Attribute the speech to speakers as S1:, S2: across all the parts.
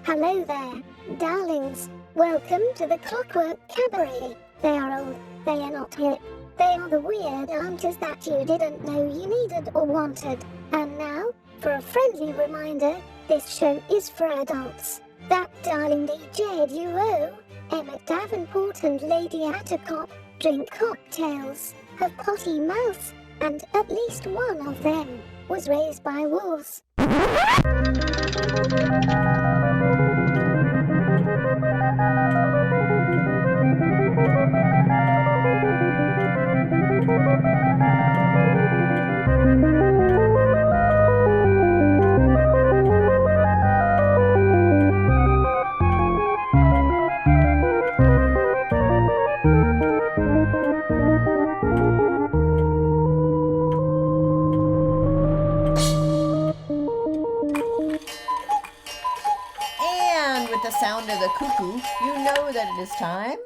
S1: Hello there, darlings. Welcome to the Clockwork Cabaret. They are old, they are not hip. They are the weird answers that you didn't know you needed or wanted. And now, for a friendly reminder, this show is for adults. That darling DJ duo, Emmett Davenport and Lady Attercop, drink cocktails, have potty mouths, and at least one of them was raised by wolves.
S2: The sound of the cuckoo, you know that it is time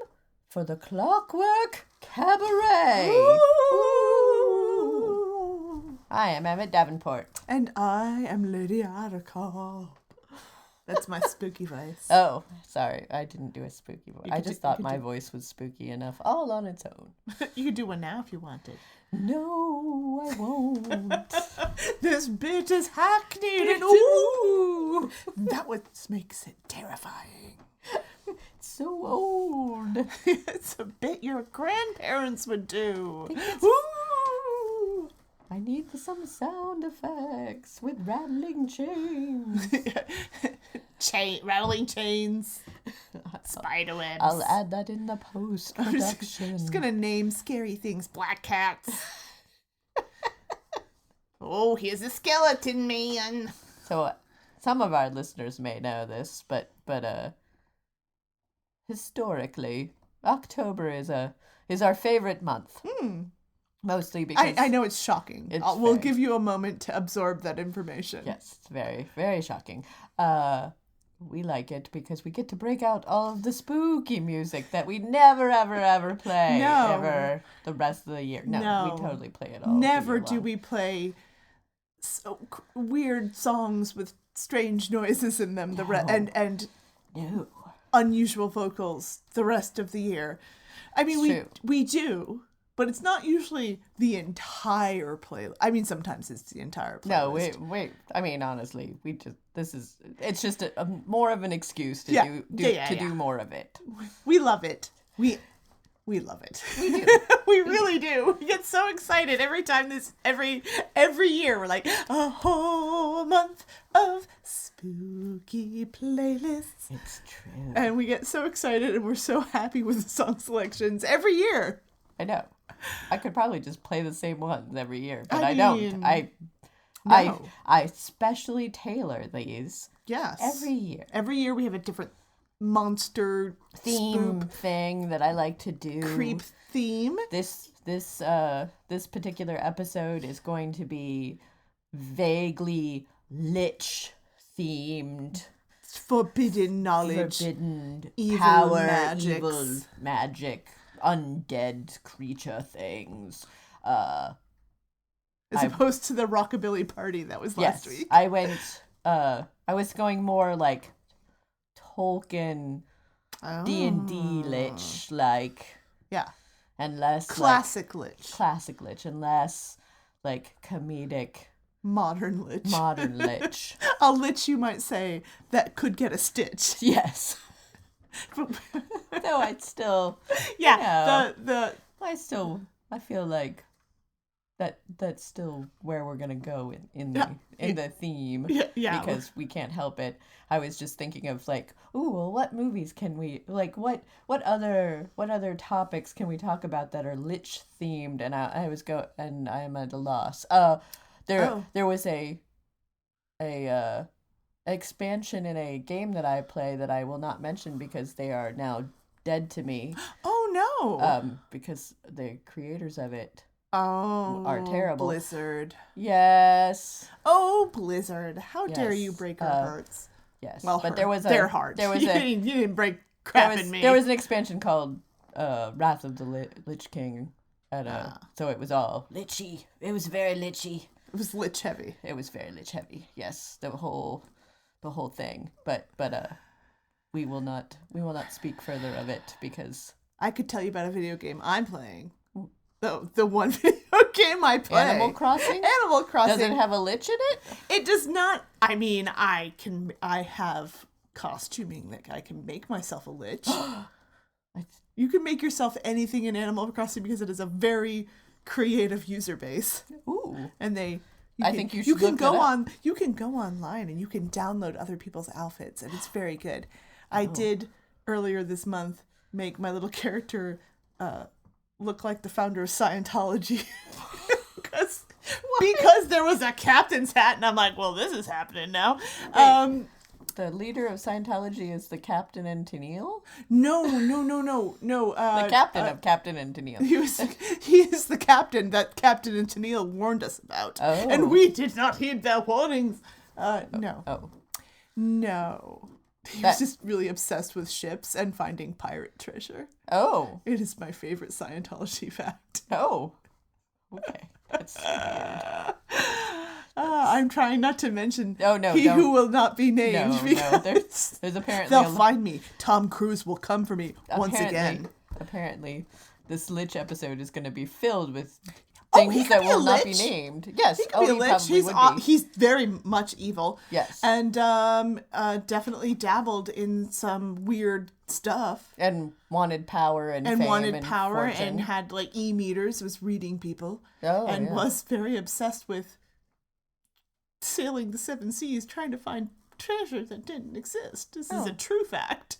S2: for the Clockwork Cabaret. Ooh. I am Emmett Davenport.
S3: And I am Lady Attercop. That's my spooky voice.
S2: Oh, sorry. I didn't do a spooky voice. I just thought my voice was spooky enough all on its own.
S3: You could do one now if you wanted.
S2: No, I won't.
S3: This bitch is hackneyed and ooh, that what makes it terrifying.
S2: It's so old.
S3: It's a bit your grandparents would do.
S2: Ooh. I need some sound effects with rattling chains.
S3: Rattling chains. Spiderwebs.
S2: I'll add that in the post-production.
S3: I'm just gonna name scary things black cats. Oh, here's a skeleton man.
S2: So, some of our listeners may know this, but historically, October is our favorite month. Mostly because
S3: I know it's shocking. We'll give you a moment to absorb that information.
S2: Yes, it's very, very shocking. We like it because we get to break out all of the spooky music that we never, ever, ever play ever the rest of the year. No, we totally play it all.
S3: Never do we play weird songs with strange noises in them. And unusual vocals the rest of the year. I mean, we do. But it's not usually the entire playlist. I mean, sometimes it's the entire playlist.
S2: No, wait. I mean, honestly, it's just a more of an excuse to do more of it.
S3: We love it. We love it.
S2: We do.
S3: We really do. We get so excited every time every year we're like, a whole month of spooky playlists.
S2: It's true.
S3: And we get so excited and we're so happy with the song selections every year.
S2: I know. I could probably just play the same ones every year, but I
S3: mean,
S2: don't. I specially tailor these.
S3: Yes.
S2: Every year.
S3: Every year we have a different monster
S2: theme thing that I like to do.
S3: Creep theme.
S2: This particular episode is going to be vaguely lich themed.
S3: Forbidden knowledge.
S2: Forbidden
S3: evil
S2: power,
S3: magics.
S2: evil magic. Undead creature things.
S3: As opposed to the rockabilly party that was last week.
S2: I was going more like Tolkien D&D lich, like.
S3: Yeah.
S2: And less
S3: classic lich.
S2: Classic lich, and less like comedic
S3: modern lich.
S2: Modern lich.
S3: A lich, you might say, that could get a stitch.
S2: Yes. Though I'd still,
S3: I
S2: feel like that's still where we're gonna go in the theme.
S3: Yeah.
S2: Because we can't help it. I was just thinking of like, what movies can we like? What other topics can we talk about that are lich themed? And I am at a loss. There was a expansion in a game that I play that I will not mention because they are now dead to me.
S3: Oh no!
S2: Because the creators of it
S3: are
S2: terrible.
S3: Blizzard.
S2: Yes.
S3: Oh, Blizzard! How dare you break our hearts?
S2: Yes.
S3: Well,
S2: but
S3: their hearts.
S2: There was
S3: you didn't break crap in me.
S2: There was an expansion called Wrath of the Lich King. So it was all lichy. It was very lichy.
S3: It was lich heavy.
S2: It was very lich heavy. Yes, the whole thing. But we will not speak further of it because
S3: I could tell you about a video game I'm playing. The one video game I play.
S2: Animal Crossing?
S3: Animal Crossing.
S2: Does it have a lich in it?
S3: It does not. I mean, I have costuming that I can make myself a lich. You can make yourself anything in Animal Crossing because it is a very creative user base.
S2: Ooh.
S3: And
S2: I think you should look that up.
S3: You can go online and you can download other people's outfits, and it's very good. I did earlier this month make my little character look like the founder of Scientology because there was a captain's hat, and I'm like, well, this is happening now.
S2: The leader of Scientology is the Captain and Tennille?
S3: No.
S2: The captain of Captain and Tennille.
S3: He is the captain that Captain and Tennille warned us about.
S2: Oh.
S3: And we did not heed their warnings. No.
S2: Oh.
S3: No. He was just really obsessed with ships and finding pirate treasure.
S2: Oh.
S3: It is my favorite Scientology fact.
S2: Oh. Okay. That's weird.
S3: I'm trying not to mention
S2: don't.
S3: who will not be named.
S2: No. There's apparently
S3: they'll find me. Tom Cruise will come for me once again.
S2: Apparently, this Lich episode is going to be filled with things that will not be named. Yes.
S3: He could be a lich. He's very much evil.
S2: Yes.
S3: And definitely dabbled in some weird stuff.
S2: And wanted power and fame and fortune.
S3: And had like e-meters, was reading people.
S2: Oh,
S3: and
S2: yeah.
S3: was very obsessed with sailing the seven seas trying to find treasure that didn't exist. This is a true fact.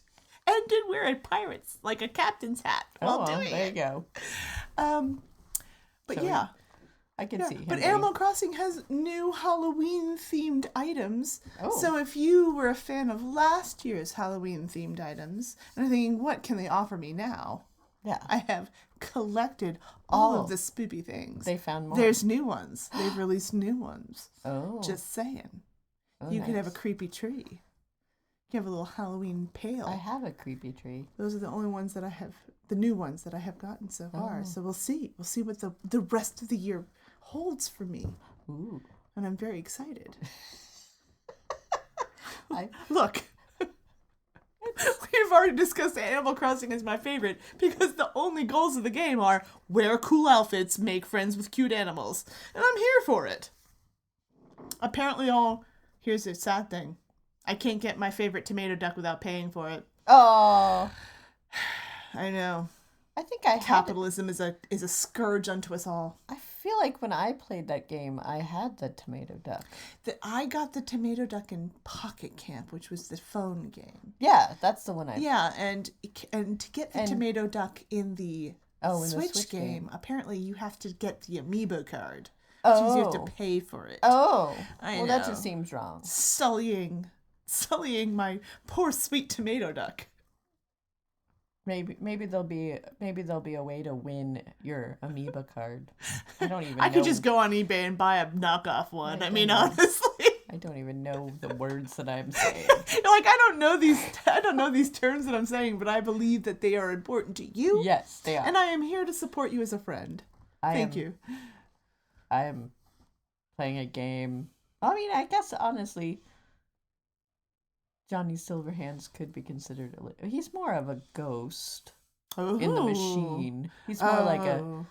S3: And did wear a pirate's, like a captain's hat while doing it.
S2: There you go.
S3: But yeah.
S2: I can see him.
S3: But Animal Crossing has new Halloween-themed items.
S2: Oh.
S3: So if you were a fan of last year's Halloween-themed items, and are thinking, what can they offer me now?
S2: Yeah.
S3: I have collected all of the spoopy things.
S2: They found more.
S3: There's new ones. They've released new ones.
S2: Oh.
S3: Just saying.
S2: Oh,
S3: You could have a creepy tree. You can have a little Halloween pail.
S2: I have a creepy tree.
S3: Those are the only ones that I have, the new ones that I have gotten so far. So we'll see. We'll see what the rest of the year holds for me.
S2: Ooh.
S3: And I'm very excited.
S2: Look.
S3: We've already discussed Animal Crossing as my favorite because the only goals of the game are wear cool outfits, make friends with cute animals. And I'm here for it. Apparently here's the sad thing. I can't get my favorite tomato duck without paying for it.
S2: Oh.
S3: I know.
S2: I think I
S3: Capitalism is a scourge unto us all.
S2: I feel like when I played that game, I had the tomato duck.
S3: I got the tomato duck in Pocket Camp, which was the phone game.
S2: Yeah, that's the one I.
S3: Yeah, and to get the tomato duck in the Switch game, apparently you have to get the amiibo card. Which means you have to pay for it.
S2: Oh,
S3: I know.
S2: That just seems wrong.
S3: Sullying my poor sweet tomato duck.
S2: Maybe there'll be a way to win your amoeba card. I don't even know.
S3: I could just go on eBay and buy a knockoff one. I mean, honestly.
S2: I don't even know the words that I'm saying.
S3: Like I don't know these terms that I'm saying, but I believe that they are important to you.
S2: Yes, they are.
S3: And I am here to support you as a friend. Thank you.
S2: I am playing a game. I mean, I guess honestly, Johnny Silverhands could be considered he's more of a ghost in the machine. He's more like a...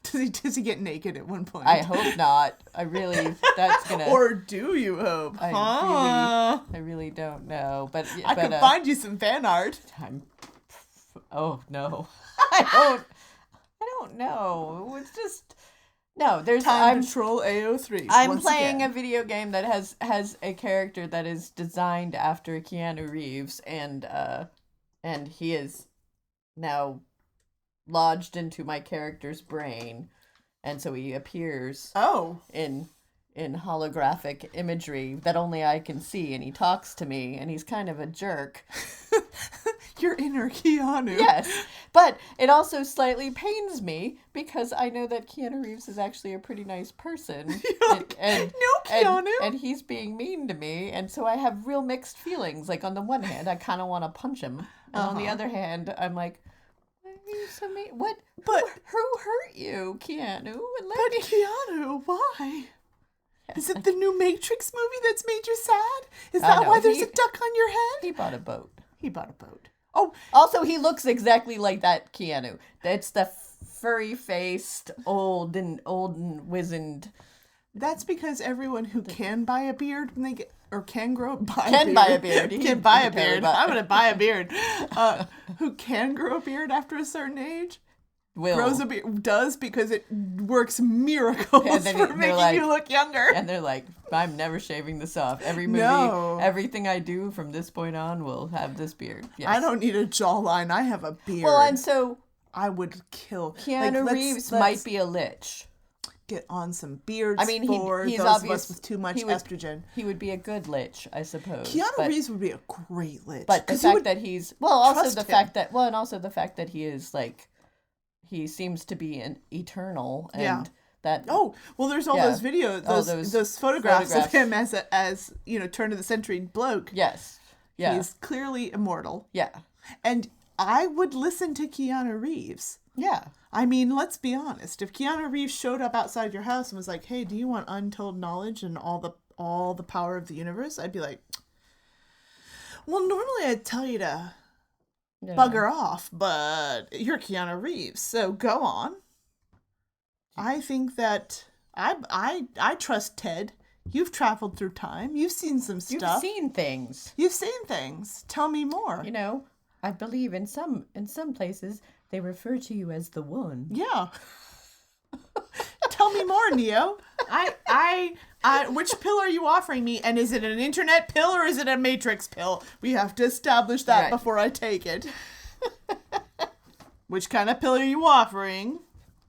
S3: Does he get naked at one point?
S2: I hope not. That's gonna...
S3: Or do you hope?
S2: I really don't know. But
S3: I can find you some fan art.
S2: Oh, no. I don't know. It's just... No, there's
S3: Control AO3.
S2: I'm playing a video game that has a character that is designed after Keanu Reeves, and he is now lodged into my character's brain, and so he appears in holographic imagery that only I can see, and he talks to me, and he's kind of a jerk.
S3: Your inner Keanu.
S2: Yes, but it also slightly pains me because I know that Keanu Reeves is actually a pretty nice person.
S3: No, Keanu.
S2: And he's being mean to me, and so I have real mixed feelings. Like, on the one hand, I kind of want to punch him, and on the other hand, I'm like, why are you so mean? What? But who hurt you, Keanu?
S3: Keanu, why? Is it the new Matrix movie that's made you sad? Is that why there's a duck on your head?
S2: He bought a boat.
S3: He bought a boat. Oh,
S2: Also, he looks exactly like that Keanu. It's the furry-faced, old and wizened.
S3: that's because everyone who can buy a beard when they get, or can grow, buy
S2: Can
S3: a beard.
S2: buy a beard.
S3: Can buy a beard. I'm going to buy a beard. Who can grow a beard after a certain age. Grows a beard, does, because it works miracles for making you look younger.
S2: And they're like, I'm never shaving this off. Every movie, everything I do from this point on will have this beard. Yes.
S3: I don't need a jawline. I have a beard.
S2: Well, and so
S3: I would kill.
S2: Keanu Reeves might be a lich.
S3: Get on some beards.
S2: I mean, he's
S3: those
S2: obvious,
S3: of us with too much estrogen.
S2: He would be a good lich, I suppose.
S3: Keanu Reeves would be a great lich.
S2: But the fact that he's and also the fact that he is like, he seems to be an eternal, and that.
S3: Oh well, there's all those videos, those photographs of him as turn of the century bloke.
S2: Yes. Yeah.
S3: He's clearly immortal.
S2: Yeah.
S3: And I would listen to Keanu Reeves.
S2: Yeah.
S3: I mean, let's be honest. If Keanu Reeves showed up outside your house and was like, "Hey, do you want untold knowledge and all the power of the universe?" I'd be like, "Well, normally I'd tell you to bugger off, but you're Keanu Reeves, so go on." I think that I trust Ted. You've traveled through time. You've seen some stuff. You've seen things. Tell me more.
S2: I believe in some places they refer to you as the One.
S3: Yeah. Tell me more, Neo. I which pill are you offering me? And is it an internet pill or is it a matrix pill? We have to establish that before I take it. Which kind of pill are you offering?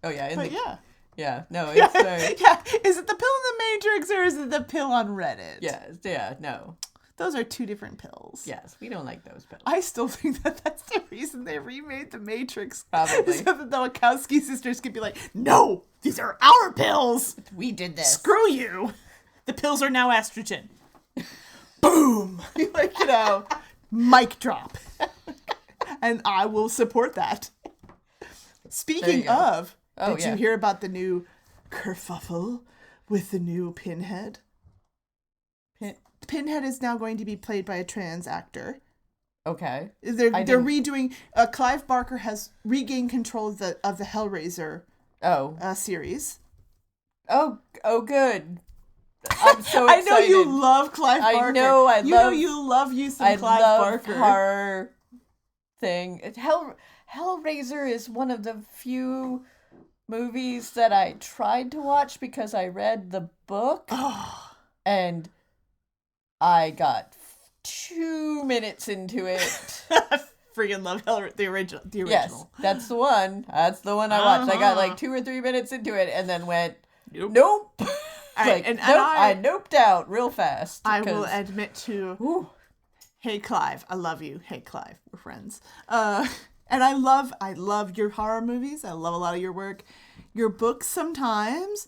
S2: Oh yeah,
S3: yeah.
S2: No, it's
S3: Is it the pill in the Matrix or is it the pill on Reddit?
S2: Yeah, no.
S3: Those are two different pills.
S2: Yes, we don't like those pills.
S3: I still think that that's the reason they remade the Matrix.
S2: Probably.
S3: So that the Wachowski sisters could be like, "No, these are our pills.
S2: We did this.
S3: Screw you. The pills are now estrogen." Boom. Mic drop. And I will support that. Speaking of, did you hear about the new kerfuffle with the new Pinhead? Pinhead is now going to be played by a trans actor.
S2: Okay.
S3: They're redoing. Clive Barker has regained control of the Hellraiser series.
S2: Oh, good. I'm so excited.
S3: I know you love Clive Barker.
S2: I know
S3: you love you some Clive Barker.
S2: Horror thing. Hellraiser is one of the few movies that I tried to watch because I read the book, and I got 2 minutes into it.
S3: Freaking love the original.
S2: Yes, that's the one. That's the one I watched. I got like 2 or 3 minutes into it and then went, nope. I noped out real fast.
S3: I will admit to, hey Clive, I love you. Hey Clive, we're friends. And I love your horror movies. I love a lot of your work. Your books sometimes.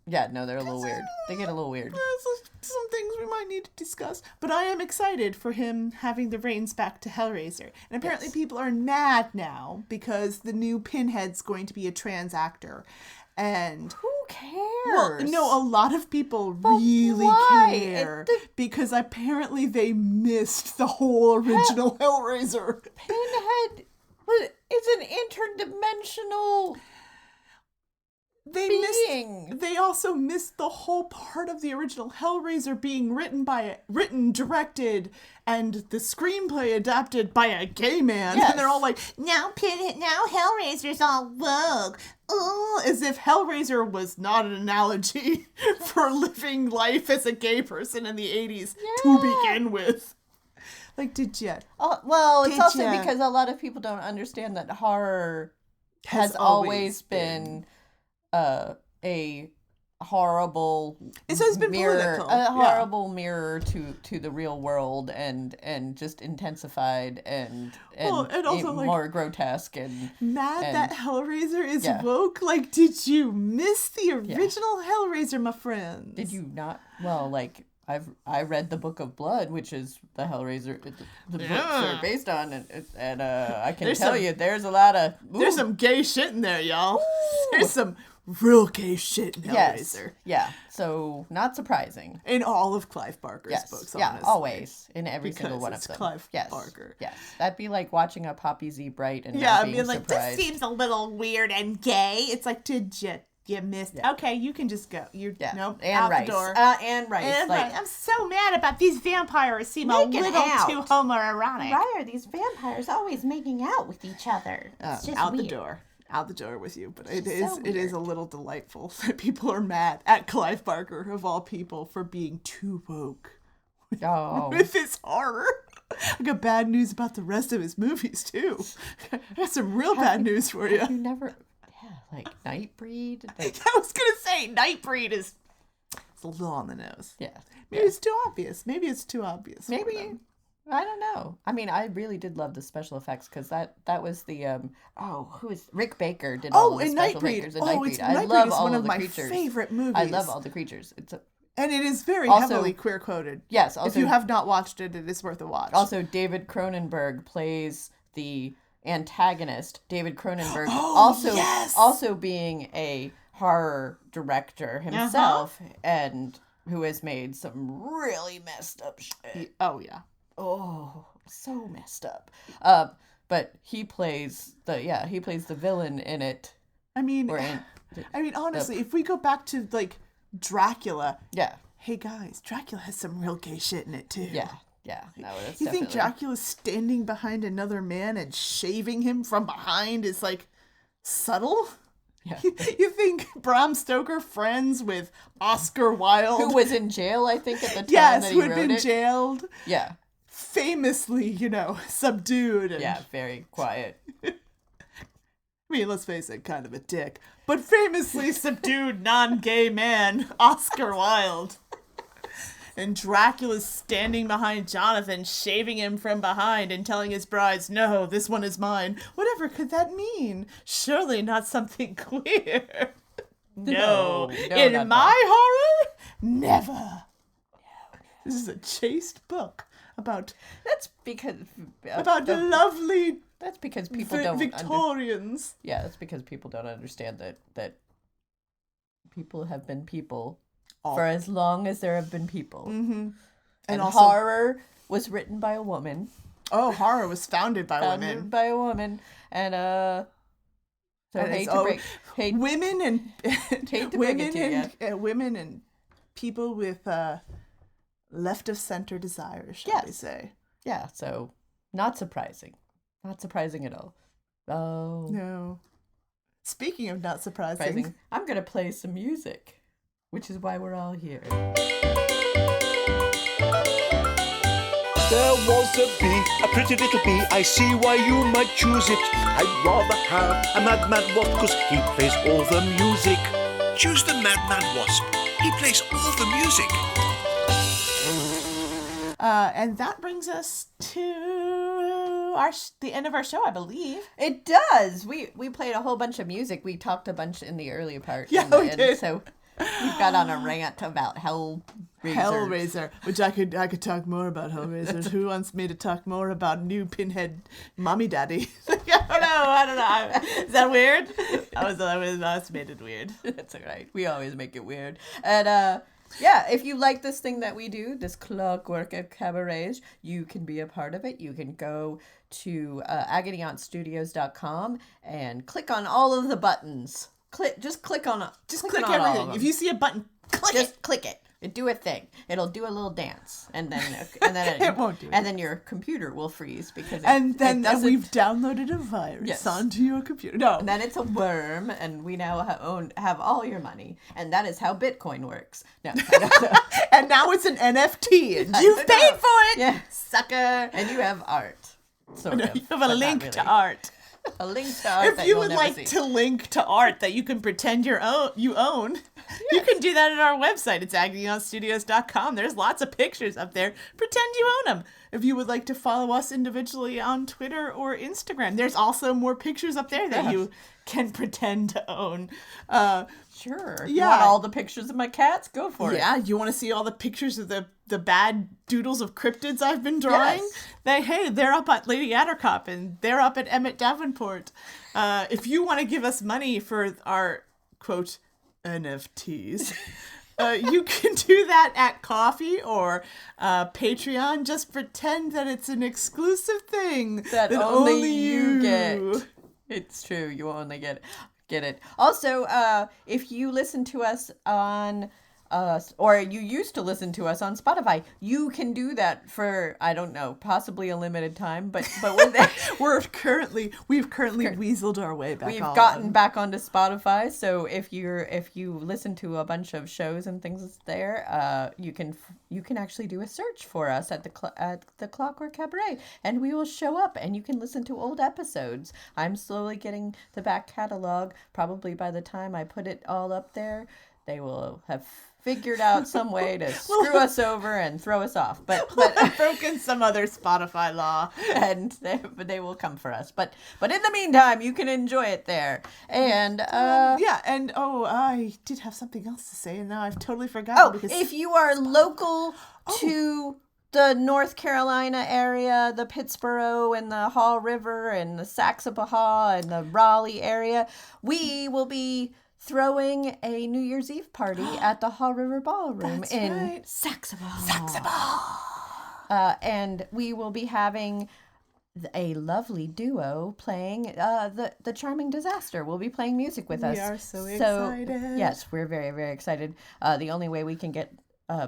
S2: Yeah, no, they're a little weird. They get a little weird.
S3: There's some things we might need to discuss. But I am excited for him having the reins back to Hellraiser. And apparently people are mad now because the new Pinhead's going to be a trans actor. And
S2: who cares?
S3: Well, no, a lot of people really care. Because apparently they missed the whole original Hellraiser.
S2: Pinhead is an interdimensional...
S3: They also missed the whole part of the original Hellraiser being written, directed, and the screenplay adapted by a gay man. Yes. And they're all like, now Hellraiser's all woke. Oh, as if Hellraiser was not an analogy for living life as a gay person in the 80s to begin with. Like, did you?
S2: Well, it's also because a lot of people don't understand that horror has always been... a horrible mirror, a horrible mirror to the real world, and just intensified and
S3: also
S2: more grotesque and
S3: that Hellraiser is woke. Like, did you miss the original Hellraiser, my friends?
S2: Did you not? Well, like I read the Book of Blood, which is the Hellraiser, the books are based on, and I can tell you, there's a lot of
S3: there's some gay shit in there, y'all. There's some real gay shit in Hellraiser.
S2: Yeah. So not surprising
S3: In all of Clive Barker's books, honestly.
S2: Yeah, always in every
S3: Because
S2: single one
S3: it's
S2: of them.
S3: Clive
S2: yes,
S3: Barker.
S2: Yes, that'd be like watching a Poppy Z. Bright and
S3: Yeah,
S2: not
S3: I'd
S2: being
S3: be like,
S2: surprised.
S3: this seems a little weird and gay. It's like, did you missed?
S2: Yeah.
S3: Okay, you can just go. Nope,
S2: and
S3: out
S2: Rice.
S3: the door.
S2: And Rice.
S3: And
S2: like,
S3: Rice. I'm so mad about these vampires. Seem a
S2: Making
S3: little
S2: out.
S3: too homoerotic.
S2: why are these vampires always making out with each other? It's just
S3: out
S2: weird.
S3: the door. Out the door with you. But it
S2: so
S3: is a little delightful that people are mad at Clive Barker, of all people, for being too woke
S2: Oh,
S3: with his horror. I got bad news about the rest of his movies, too. I got some real bad news for you.
S2: you never, like Nightbreed. Like,
S3: I was going to say, Nightbreed is it's a little on the nose.
S2: yeah,
S3: Maybe it's too obvious. Maybe it's too obvious. for
S2: maybe.
S3: them.
S2: I don't know. I mean, I really did love the special effects because that was the who is Rick Baker did all of the
S3: and
S2: special
S3: Nightbreed.
S2: effects in
S3: Oh,
S2: Nightbreed.
S3: it's
S2: I
S3: Nightbreed
S2: love
S3: is
S2: all
S3: one
S2: of
S3: of
S2: the
S3: my
S2: creatures.
S3: favorite movies.
S2: I love all the creatures.
S3: And it is very
S2: Also-
S3: heavily queer coded.
S2: Yes.
S3: If
S2: Also,
S3: you have not watched it, it is worth a watch.
S2: also David Cronenberg plays the antagonist. David Cronenberg
S3: Oh, yes!
S2: also being a horror director himself and who has made some really messed up shit.
S3: Oh yeah.
S2: Oh, so messed up. But he plays the villain in it.
S3: I mean,
S2: Or in,
S3: honestly, if we go back to like Dracula,
S2: yeah,
S3: hey guys, Dracula has some real gay shit in it too.
S2: yeah. No, that's
S3: You think
S2: definitely-
S3: Dracula's standing behind another man and shaving him from behind is like subtle?
S2: Yeah.
S3: You think Bram Stoker friends with Oscar Wilde?
S2: Who was in jail, I think, at the time
S3: yes,
S2: that he
S3: who had
S2: wrote
S3: been
S2: it.
S3: jailed,
S2: Yeah,
S3: famously, subdued. And,
S2: yeah, very quiet.
S3: I mean, let's face it, kind of a dick, but famously subdued non-gay man, Oscar Wilde. And Dracula's standing behind Jonathan, shaving him from behind and telling his brides, no, this one is mine. Whatever could that mean? Surely not something queer. No. In
S2: not
S3: my horror? Never. This is a chaste book about
S2: That's because
S3: lovely
S2: that's because people don't
S3: Victorians.
S2: yeah, that's because people don't understand that people have been people for as long as there have been people.
S3: Mm-hmm.
S2: And
S3: also-
S2: horror was written by a woman.
S3: Oh, horror was founded by
S2: Founded
S3: women.
S2: by a woman. And so
S3: And
S2: hate
S3: it's-
S2: to break hate
S3: Women and
S2: Hate to break
S3: women
S2: it to
S3: and women and people with left of center desires, shall we
S2: Yes.
S3: say?
S2: yeah, so not surprising. Not surprising at all. Oh,
S3: No. Speaking of not surprising,
S2: surprising. I'm gonna play some music, which is why we're all here.
S4: There was a bee, a pretty little bee. I see why you might choose it. I'd rather have a madman wasp, 'cause he plays all the music.
S5: Choose the Madman Wasp. He plays all the music.
S3: and that brings us to the end of our show, I believe.
S2: It does. We played a whole bunch of music. We talked a bunch in the earlier part.
S3: Yeah,
S2: in the
S3: we
S2: end,
S3: did.
S2: So we got on a rant about
S3: Hellraiser, which I could talk more about Hellraiser. Who wants me to talk more about new Pinhead mommy daddy? I don't know. Is that weird? That's made it weird.
S2: That's all right. We always make it weird. And yeah, if you like this thing that we do, this Clockwork Cabaret, you can be a part of it. You can go to agonyauntstudios.com and click on all of the buttons. Just click on all
S3: everything.
S2: of them.
S3: If you see a button,
S2: click it. Do a thing. It'll do a little dance, and then
S3: It won't do
S2: And then your computer will freeze because
S3: and then
S2: it doesn't.
S3: we've downloaded a virus
S2: Yes.
S3: onto your computer. No,
S2: And then it's a worm, and we now have all your money, and that is how Bitcoin works. No, I don't know.
S3: and now it's an NFT, and you've paid for it,
S2: Yeah.
S3: sucker.
S2: And you have art. Sort of,
S3: You have
S2: but
S3: a
S2: not
S3: link
S2: really.
S3: to art.
S2: A link to art
S3: If
S2: that
S3: you
S2: you'll
S3: would
S2: never
S3: like
S2: see.
S3: to link to art that you can pretend you own, you can do that at our website. It's agonyauntstudios.com. There's lots of pictures up there. Pretend you own them. if you would like to follow us individually on Twitter or Instagram. There's also more pictures up there that you can pretend to own.
S2: Sure.
S3: Yeah.
S2: You want all the pictures of my cats? Go for it.
S3: Yeah, you want to see all the pictures of the bad doodles of cryptids I've been drawing?
S2: Yes.
S3: They're up at Lady Attercop and they're up at Emmett Davenport. If you want to give us money for our, quote, NFTs, you can do that at Ko-fi or Patreon. Just pretend that it's an exclusive thing
S2: that only you get. It's true. You only get it. Also, if you listen to us on or you used to listen to us on Spotify, you can do that for, I don't know, possibly a limited time, but we're there.
S3: We've currently weaseled our way back.
S2: We've gotten back onto Spotify, so if you listen to a bunch of shows and things there, you can actually do a search for us at the Clockwork Cabaret, and we will show up, and you can listen to old episodes. I'm slowly getting the back catalog. Probably by the time I put it all up there, they will have figured out some way to screw us over and throw us off. But
S3: broken some other Spotify law,
S2: and they will come for us. But in the meantime, you can enjoy it there. And
S3: I did have something else to say, and now I've totally forgotten.
S2: If you are local to the North Carolina area, the Pittsburgh and the Haw River and the Saxapahaw and the Raleigh area, we will be throwing a New Year's Eve party at the Haw River Ballroom in Saxapahaw. And we will be having a lovely duo playing the Charming Disaster. Will be playing music with us.
S3: We are so excited.
S2: Yes, we're very, very excited. The only way we can get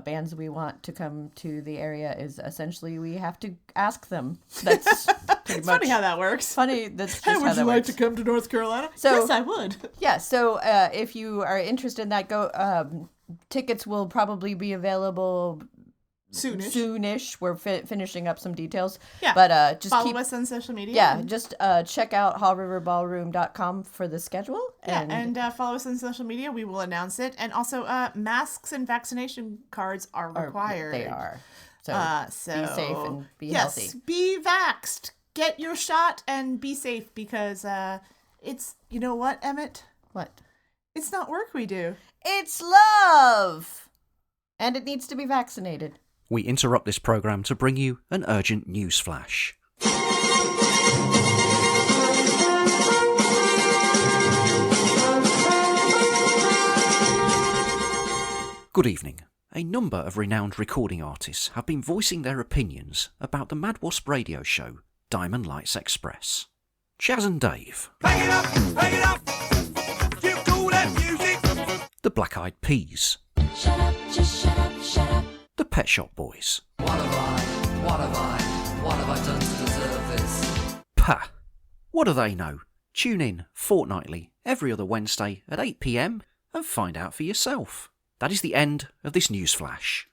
S2: bands we want to come to the area is essentially we have to ask them. That's pretty much
S3: funny how that works.
S2: Funny. That's just
S3: hey,
S2: how
S3: would you
S2: that
S3: like
S2: works.
S3: to come to North Carolina?
S2: So,
S3: yes, I would.
S2: Yeah. So if you are interested in that, go. Tickets will probably be available soonish. We're finishing up some details.
S3: Yeah.
S2: But just
S3: follow us on social media.
S2: Yeah. Just check out hawriverballroom.com for the schedule.
S3: And follow us on social media. We will announce it. And also, masks and vaccination cards are required.
S2: They are. So be safe and be healthy.
S3: Yes, be vaxxed. Get your shot and be safe because it's, you know what, Emmett?
S2: What?
S3: It's not work we do.
S2: It's love! And it needs to be vaccinated.
S6: We interrupt this programme to bring you an urgent news flash. Good evening. A number of renowned recording artists have been voicing their opinions about the Mad Wasp radio show Diamond Lights Express. Chaz and Dave.
S5: Bang it up, give cool that music.
S6: The Black Eyed Peas.
S7: Shut up, just shut up, shut up.
S6: The Pet Shop Boys.
S8: What have I done to deserve this?
S6: Pah! What do they know? Tune in fortnightly every other Wednesday at 8 PM and find out for yourself. That is the end of this news flash.